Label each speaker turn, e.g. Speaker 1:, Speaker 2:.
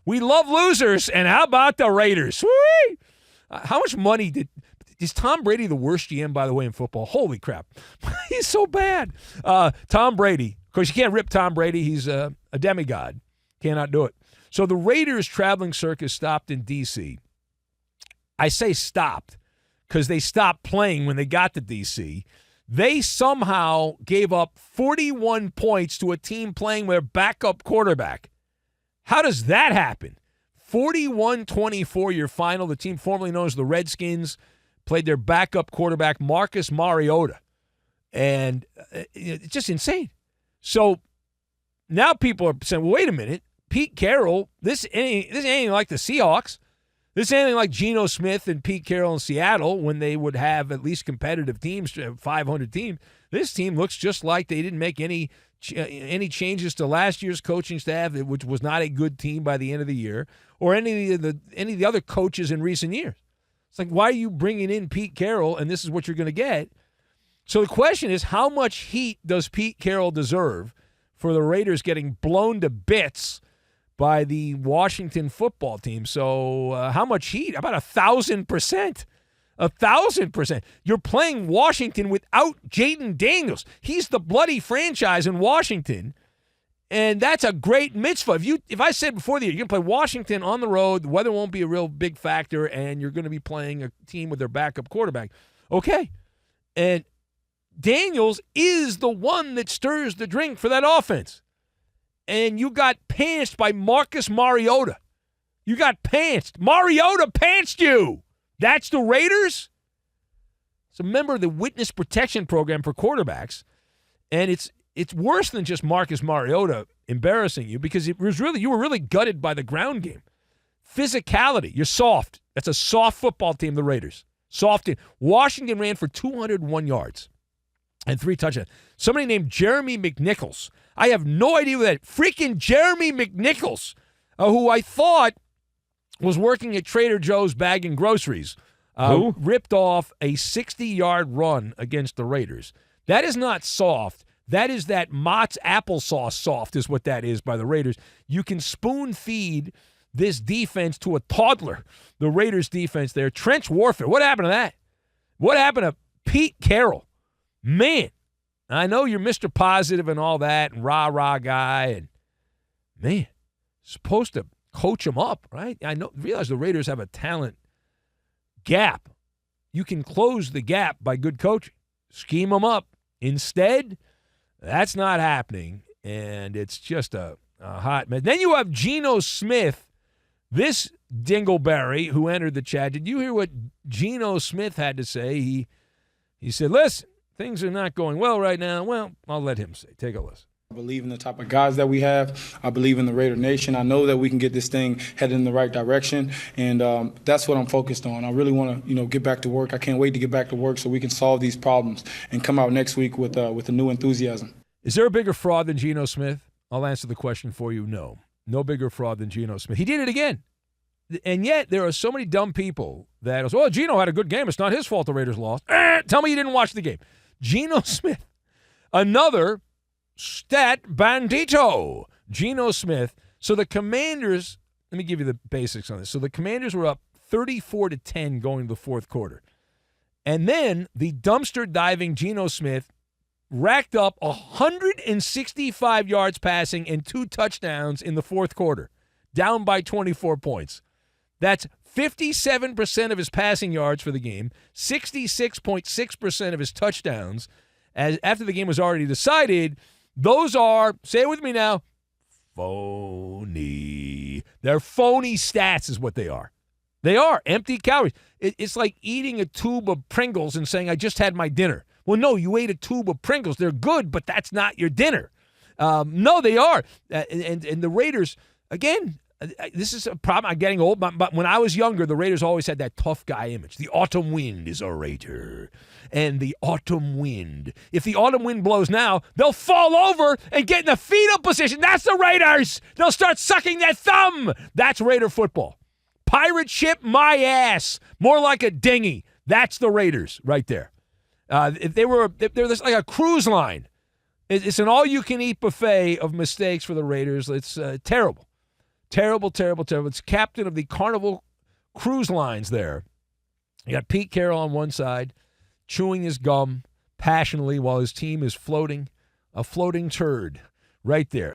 Speaker 1: We love losers, and how about the Raiders? Whee! How much money is Tom Brady the worst GM, by the way, in football? Holy crap. He's so bad. Tom Brady. Of course, you can't rip Tom Brady. He's a demigod. Cannot do it. So the Raiders traveling circus stopped in D.C. I say stopped because they stopped playing when they got to D.C. They somehow gave up 41 points to a team playing with their backup quarterback. How does that happen? 41-24, your final. The team formerly known as the Redskins played their backup quarterback, Marcus Mariota. And it's just insane. So now people are saying, well, wait a minute. Pete Carroll, this ain't anything like the Seahawks. This ain't anything like Geno Smith and Pete Carroll in Seattle when they would have at least competitive teams, 500 teams. This team looks just like they didn't make any changes to last year's coaching staff, which was not a good team by the end of the year, or any of the other coaches in recent years. It's like, why are you bringing in Pete Carroll, and this is what you're going to get? So the question is, how much heat does Pete Carroll deserve for the Raiders getting blown to bits by the Washington football team? So how much heat? About 1,000%. 1,000%. You're playing Washington without Jaden Daniels. He's the bloody franchise in Washington, and that's a great mitzvah. If I said before the year, you're going to play Washington on the road, the weather won't be a real big factor, and you're going to be playing a team with their backup quarterback. Okay. And Daniels is the one that stirs the drink for that offense. And you got pantsed by Marcus Mariota. You got pantsed. Mariota pantsed you. That's the Raiders? It's a member of the Witness Protection Program for quarterbacks. And it's worse than just Marcus Mariota embarrassing you, because you were really gutted by the ground game. Physicality. You're soft. That's a soft football team, the Raiders. Soft team. Washington ran for 201 yards and 3 touchdowns. Somebody named Jeremy McNichols. I have no idea who that. Freaking Jeremy McNichols, who I thought was working at Trader Joe's bagging groceries, ripped off a 60-yard run against the Raiders. That is not soft. That is that Mott's applesauce soft is what that is by the Raiders. You can spoon feed this defense to a toddler, the Raiders defense there. Trench warfare. What happened to that? What happened to Pete Carroll? Man, I know you're Mr. Positive and all that and rah-rah guy, and man, supposed to coach them up, right? Realize the Raiders have a talent gap. You can close the gap by good coaching. Scheme them up. Instead, that's not happening, and it's just a hot mess. Then you have Geno Smith, this dingleberry who entered the chat. Did you hear what Geno Smith had to say? He said, listen, things are not going well right now. Well, I'll let him say. Take a listen.
Speaker 2: I believe in the type of guys that we have. I believe in the Raider Nation. I know that we can get this thing headed in the right direction, and that's what I'm focused on. I really want to, get back to work. I can't wait to get back to work so we can solve these problems and come out next week with a new enthusiasm.
Speaker 1: Is there a bigger fraud than Geno Smith? I'll answer the question for you. No. No bigger fraud than Geno Smith. He did it again. And yet there are so many dumb people that, Geno had a good game. It's not his fault the Raiders lost. Tell me you didn't watch the game. Geno Smith, another stat bandito, Geno Smith. So the Commanders, let me give you the basics on this. So the Commanders were up 34-10 going to the fourth quarter. And then the dumpster diving Geno Smith racked up 165 yards passing and 2 touchdowns in the fourth quarter, down by 24 points. That's 57% of his passing yards for the game, 66.6% of his touchdowns. As after the game was already decided, those are, say it with me now, phony. They're phony stats is what they are. They are empty calories. It's like eating a tube of Pringles and saying, I just had my dinner. Well, no, you ate a tube of Pringles. They're good, but that's not your dinner. No, they are. And the Raiders, again, this is a problem. I'm getting old, but when I was younger, the Raiders always had that tough guy image. The autumn wind is a Raider. And the autumn wind. If the autumn wind blows now, they'll fall over and get in the fetal position. That's the Raiders. They'll start sucking their thumb. That's Raider football. Pirate ship, my ass. More like a dinghy. That's the Raiders right there. If they're like a cruise line. It's an all-you-can-eat buffet of mistakes for the Raiders. It's terrible. Terrible, terrible, terrible. It's captain of the Carnival Cruise Lines there. You got Pete Carroll on one side, chewing his gum passionately while his team is floating, a floating turd right there.